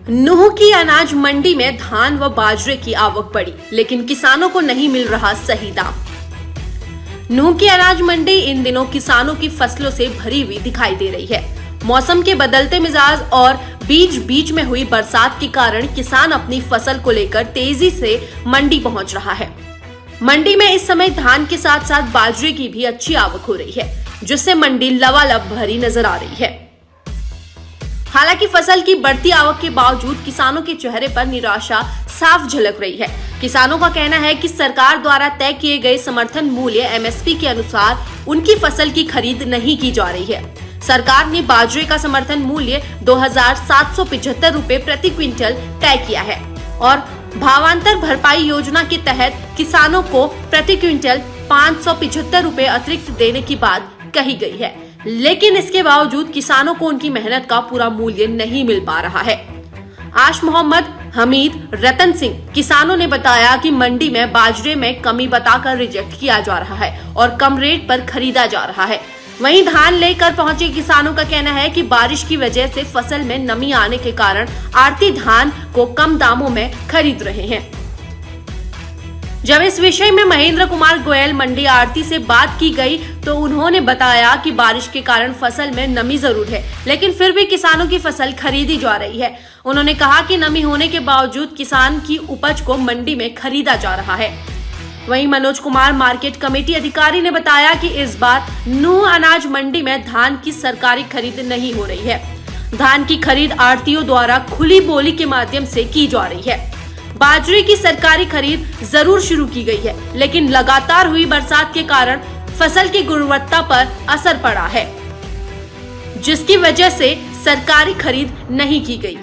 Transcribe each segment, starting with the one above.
नूह की अनाज मंडी में धान व बाजरे की आवक बढ़ी, लेकिन किसानों को नहीं मिल रहा सही दाम। नूह की अनाज मंडी इन दिनों किसानों की फसलों से भरी हुई दिखाई दे रही है। मौसम के बदलते मिजाज और बीच बीच में हुई बरसात के कारण किसान अपनी फसल को लेकर तेजी से मंडी पहुंच रहा है। मंडी में इस समय धान के साथ साथ बाजरे की भी अच्छी आवक हो रही है, जिससे मंडी लबालब भरी नजर आ रही है। हालांकि फसल की बढ़ती आवक के बावजूद किसानों के चेहरे पर निराशा साफ झलक रही है। किसानों का कहना है कि सरकार द्वारा तय किए गए समर्थन मूल्य एमएसपी के अनुसार उनकी फसल की खरीद नहीं की जा रही है। सरकार ने बाजरे का समर्थन मूल्य 2,775 रुपए प्रति क्विंटल तय किया है और भावांतर भरपाई योजना के तहत किसानों को प्रति क्विंटल 575 रुपए अतिरिक्त देने की बात कही गई है, लेकिन इसके बावजूद किसानों को उनकी मेहनत का पूरा मूल्य नहीं मिल पा रहा है। आश मोहम्मद, हमीद, रतन सिंह किसानों ने बताया कि मंडी में बाजरे में कमी बताकर रिजेक्ट किया जा रहा है और कम रेट पर खरीदा जा रहा है। वहीं धान लेकर पहुंचे किसानों का कहना है कि बारिश की वजह से फसल में नमी आने के कारण आढ़ती धान को कम दामों में खरीद रहे हैं। जब इस विषय में महेंद्र कुमार गोयल मंडी आढ़ती से बात की गई तो उन्होंने बताया कि बारिश के कारण फसल में नमी जरूर है, लेकिन फिर भी किसानों की फसल खरीदी जा रही है। उन्होंने कहा कि नमी होने के बावजूद किसान की उपज को मंडी में खरीदा जा रहा है। वहीं मनोज कुमार मार्केट कमेटी अधिकारी ने बताया कि इस बार नूह अनाज मंडी में धान की सरकारी खरीद नहीं हो रही है। धान की खरीद आढ़तियों द्वारा खुली बोली के माध्यम से की जा रही है। बाजरे की सरकारी खरीद जरूर शुरू की गई है, लेकिन लगातार हुई बरसात के कारण फसल की गुणवत्ता पर असर पड़ा है, जिसकी वजह से सरकारी खरीद नहीं की गई।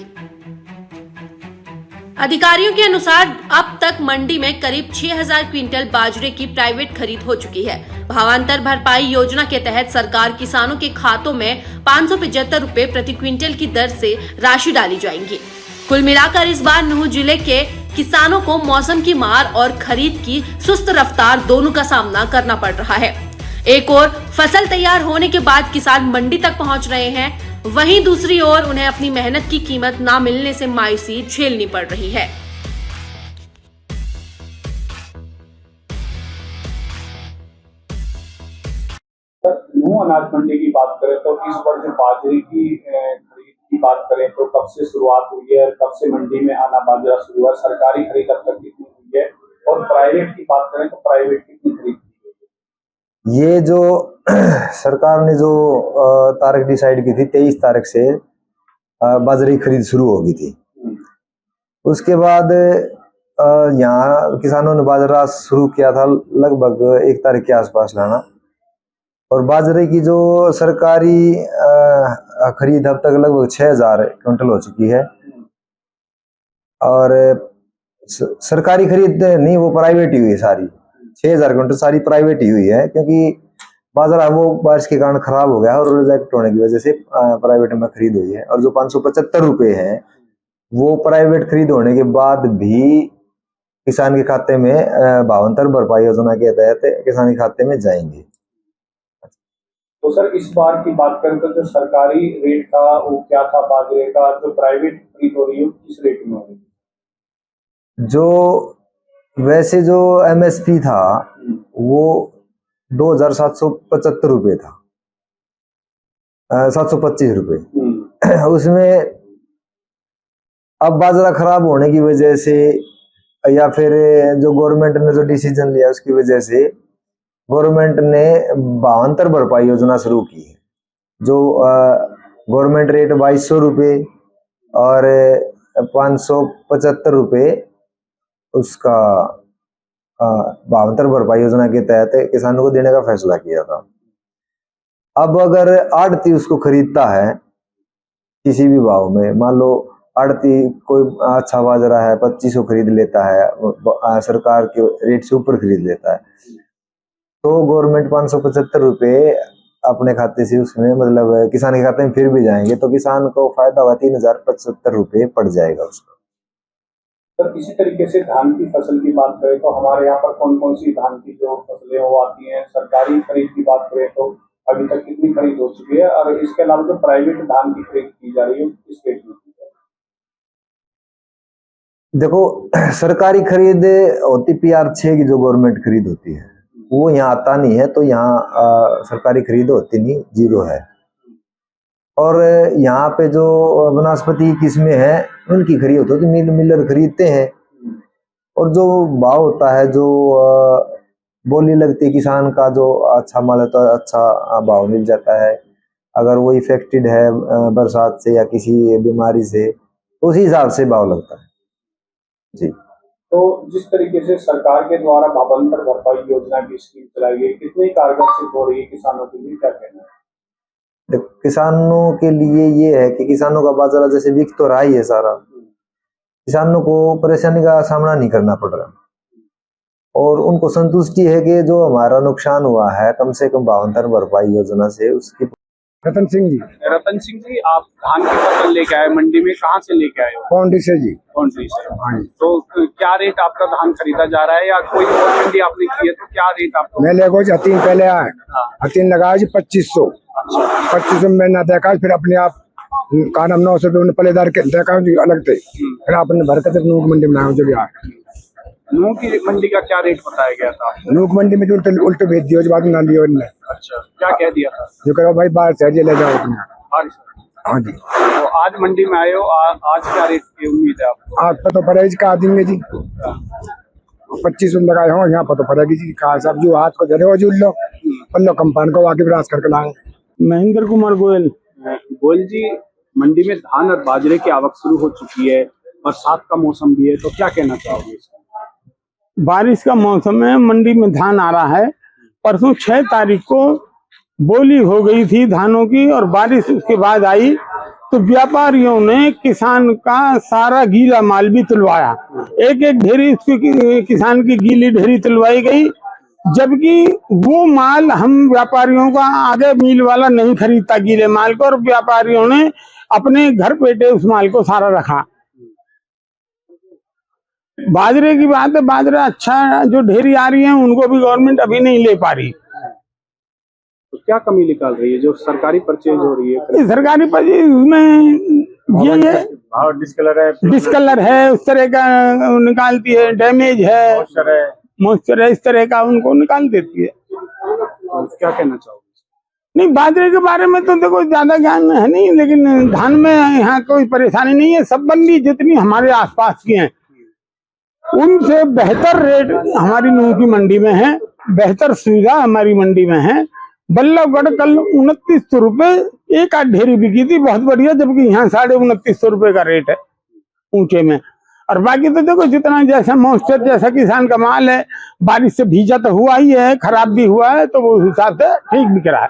अधिकारियों के अनुसार अब तक मंडी में करीब 6,000 क्विंटल बाजरे की प्राइवेट खरीद हो चुकी है। भावांतर भरपाई योजना के तहत सरकार किसानों के खातों में 575 रुपए प्रति क्विंटल की दर से राशि डाली जाएंगी। कुल मिलाकर इस बार नूह जिले के किसानों को मौसम की मार और खरीद की सुस्त रफ्तार दोनों का सामना करना पड़ रहा है। एक ओर फसल तैयार होने के बाद किसान मंडी तक पहुंच रहे हैं, वहीं दूसरी ओर उन्हें अपनी मेहनत की कीमत ना मिलने से मायूसी झेलनी पड़ रही है। नूह अनाज मंडी की बात करें तो इस बार जो बाजरे की खरीद की बात करें तो कब से शुरुआत हुई है, कब से मंडी में आना बाजरा शुरू हुआ, सरकारी खरीद अब तक कितनी हुई है और प्राइवेट की बात करें तो प्राइवेट कितनी खरीद की है? ये जो सरकार ने जो तारीख डिसाइड की थी 23 तारीख से बाजरे की खरीद शुरू होगी थी। उसके बाद यहाँ किसानों ने बाजरा शुरू किया था लगभग 1 तारीख के आसपास लाना, और बाजरे की जो सरकारी खरीद अब तक लगभग 6,000 क्विंटल हो चुकी है। और सरकारी खरीद नहीं, वो प्राइवेट ही हुई है सारी। 6,000 क्विंटल सारी प्राइवेट ही हुई है, क्योंकि बाजरा वो बारिश के कारण खराब हो गया और रिजेक्ट होने की वजह से प्राइवेट में खरीद हुई है। और जो 575 रुपए है वो प्राइवेट खरीद होने के बाद भी किसान के खाते में भावांतर भरपाई योजना के तहत किसान के खाते में जाएंगे। तो सर इस बार की बात करें तो जो सरकारी रेट था वो क्या था बाजरे का, जो प्राइवेट खरीद हो रही है किस रेट में हो रही है? जो वैसे जो एमएसपी था वो 2,775 रुपए था, 725 रुपए। उसमें अब बाजरा खराब होने की वजह से या फिर जो गवर्नमेंट ने जो डिसीजन लिया उसकी वजह से गवर्नमेंट ने भावांतर भरपाई योजना शुरू की है। जो गवर्नमेंट रेट 2,200 रुपये और 575 रुपये उसका भावांतर भरपाई योजना के तहत किसानों को देने का फैसला किया था। अब अगर आढ़ती उसको खरीदता है किसी भी भाव में, मान लो आढ़ती कोई अच्छा बाजरा है 2,500 खरीद लेता है, सरकार के रेट से ऊपर खरीद लेता है, तो गवर्नमेंट 575 रुपये अपने खाते से उसमें मतलब किसान के खाते में फिर भी जाएंगे, तो किसान को फायदा हुआ 3,075 रुपये पड़ जाएगा उसको। सर इसी तरीके से धान की फसल की बात करें तो हमारे यहाँ पर कौन कौन सी धान की जो फसलें वो आती हैं, सरकारी खरीद की बात करें तो अभी तक कितनी खरीद हो चुकी है, और इसके अलावा जो प्राइवेट धान की खरीद की जा रही है किस रेट में? देखो, सरकारी खरीद होती PR 6 की, जो गवर्नमेंट खरीद होती है वो यहाँ आता नहीं है, तो यहाँ सरकारी खरीद होती नहीं, जीरो है। और यहाँ पे जो वनस्पति किस्में हैं उनकी खरीद होती है, तो मिलर खरीदते हैं। और जो भाव होता है, जो बोली लगती है किसान का, जो अच्छा माल है तो अच्छा भाव मिल जाता है। अगर वो इफेक्टेड है बरसात से या किसी बीमारी से, तो उसी हिसाब से भाव लगता है जी। तो जिस तरीके से सरकार के द्वारा भावांतर भरपाई योजना की स्कीम चलाई गई, कितनी कारगर सिद्ध हो रही है किसानों के लिए, क्या कहना है? देखो, किसानों के लिए ये है कि किसानों का बाजार जैसे बिक तो रहा ही है सारा, किसानों को परेशानी का सामना नहीं करना पड़ रहा, और उनको संतुष्टि है कि जो हमारा नुकसान हुआ है कम से कम भावांतर भरपाई योजना से उसकी। रतन सिंह जी, आप धान की फसल लेके आए मंडी में, कहाँ से लेके आए हो? बाउंड्री से जी। बाउंड्री से। हाँ जी। तो क्या रेट आपका धान खरीदा जा रहा है, या कोई और मंडी आपने की है तो क्या रेट आपको? मैं लेगो जी हतीन पहले आए, हतीन लगाया जी 2500। 2500 में ना देखा, फिर अपने आप का नाम 900 रुपये पलेदार के देखा जी अलग थे, फिर आपने भर के नूक मंडी बनाया जो भी आए। नूक की मंडी का क्या रेट बताया गया था? नूक मंडी में जो उल्टे भेज दियो, बाद में ना लियो इनने। अच्छा, क्या कह दिया था? जो करो भाई बाहर से ले जाओ अपने। हाँ जी। तो आज मंडी में आए हो, आज क्या रेट की उम्मीद है आपको? आज पता पड़ेगी कहा देंगे जी, 2500 लगाए हो, यहाँ पता पड़ेगी जी कहा सब जो हाथ को धरे हो जुल लो, पल्लो कंपाउंड को आगे विराज करके लाए। महेंद्र कुमार गोयल। गोयल जी, मंडी में धान और बाजरे की आवक शुरू हो चुकी है, बरसात का मौसम भी है, तो क्या कहना चाहोगे? बारिश का मौसम है, मंडी में धान आ रहा है। परसों 6 तारीख को बोली हो गई थी धानों की, और बारिश उसके बाद आई तो व्यापारियों ने किसान का सारा गीला माल भी तुलवाया। एक एक ढेरी उसकी किसान की गीली ढेरी तुलवाई गई, जबकि वो माल हम व्यापारियों का आगे मिल वाला नहीं खरीदता गीले माल को, और व्यापारियों ने अपने घर पेटे उस माल को सारा रखा। बाजरे की बात है, बाजरा अच्छा जो ढेरी आ रही है उनको भी गवर्नमेंट अभी नहीं ले पा रही। तो क्या कमी निकाल रही है जो सरकारी परचेज हो रही है? सरकारी परचेज उसमें ये डिस्कलर है, उस तरह का निकालती है, डैमेज है, मॉइस्चर है, इस तरह का उनको निकाल देती है। तो क्या कहना चाहोगे? नहीं, बाजरे के बारे में तो देखो ज्यादा ज्ञान है नहीं, लेकिन धान में यहाँ कोई परेशानी नहीं है। सब मंडी जितनी हमारे आसपास की हैं उनसे बेहतर रेट हमारी नूह की मंडी में है, बेहतर सुविधा हमारी मंडी में है। बल्लभगढ़ कल 2900 रुपये एक आध ढेरी बिकी थी, बहुत बढ़िया, जबकि यहाँ 2950 रुपये का रेट है ऊंचे में। और बाकी तो देखो जितना जैसा मॉइस्चर जैसा किसान का माल है, बारिश से भीजा तो हुआ ही है, खराब भी हुआ है, तो वो हिसाब से ठीक बिक रहा है।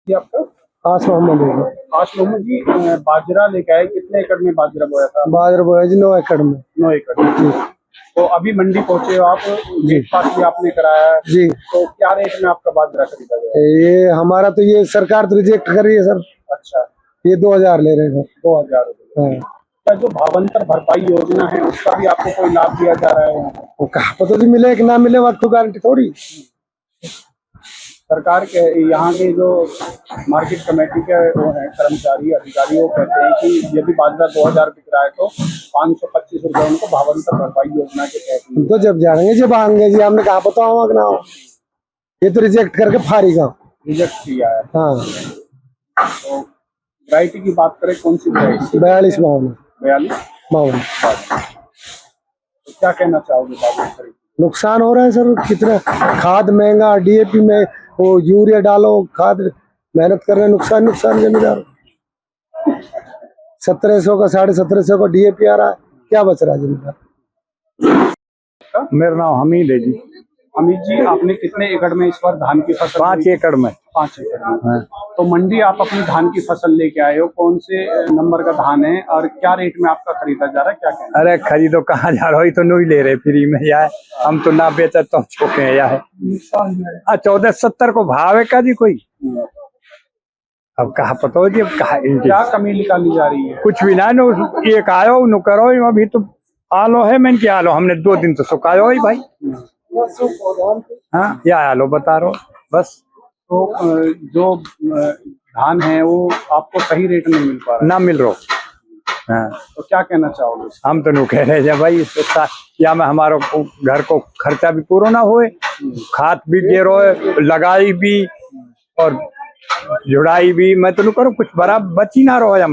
ये आपका आश मोहम्मद जी, बाजरा लेके आए, कितने एकड़ में बाजरा बोया था? बाजरा बोया जी 9 एकड़ में। 9 एकड़। तो अभी मंडी पहुंचे हो आप, ब्रेकफास्ट भी आपने कराया है जी। तो क्या रेट में आपका बाजरा खरीदा गया? ये हमारा तो ये सरकार तो रिजेक्ट कर रही है सर। अच्छा, ये 2000 ले रहे हैं। 2000 रुपये। क्या जो भावांतर भरपाई योजना है उसका भी आपको कोई लाभ दिया जा रहा है? वो कहा पता नहीं मिले कि ना मिले, बात तो गारंटी थोड़ी। सरकार के यहाँ के जो मार्केट कमेटी के वो हैं कर्मचारी अधिकारी, वो कहते हैं कि यदि बाजरा 2000 बिक रहा है तो 525 रुपये उनको भावांतर भरपाई योजना के तहत। तो जब जाएंगे जब आएंगे जी, हमने कहा पता हुआ कि ना, ये तो रिजेक्ट करके फारीगा रिजेक्ट किया है। हाँ। तो वैरायटी की बात करें, कौन सी वैरायटी? 42 52। 42 तो क्या कहना चाहोगे बाजरे खरीद? नुकसान हो रहा है सर, कितना खाद महंगा, DAP में वो यूरिया डालो, खाद मेहनत कर रहे हैं, नुकसान जमींदार। 1700 का 1750 का DAP आ रहा है, क्या बच रहा है जमींदार? मेरा नाम हमीद है जी। अमित जी, आपने कितने एकड़ में इस बार धान की फसल? 5 एकड़ में। 5 एकड़ में। तो मंडी आप अपनी धान की फसल लेके आए हो, कौन से नंबर का धान है और क्या रेट में आपका खरीदा जा रहा है, क्या कहना? अरे खरीदो कहाँ जा रहा हो, तो नहीं ले रहे फ्री में यार, हम तो ना बेचा तो छोके हैं यार। 1470 को भाव है का जी कोई? अब कहा पता हो जी, अब क्या कमी निकाली जा रही है? कुछ भी ना, एक आयो नु करो, अभी तो आलो है, मैंने क्या आलो, हमने 2 दिन तो सुखायो ही भाई। हाँ, या आलो बता रहा बस। तो जो धान है वो आपको सही रेट नहीं मिल पा रहा? ना मिल रहा। हाँ। तो क्या कहना चाहोगे? हम तो नहीं कह रहे थे भाई या में हमारा घर को खर्चा भी पूरा ना होए, खाद भी गिरो, लगाई भी और जुड़ाई भी, मैं तो नहीं करूँ कुछ बराबर बची ना रहो या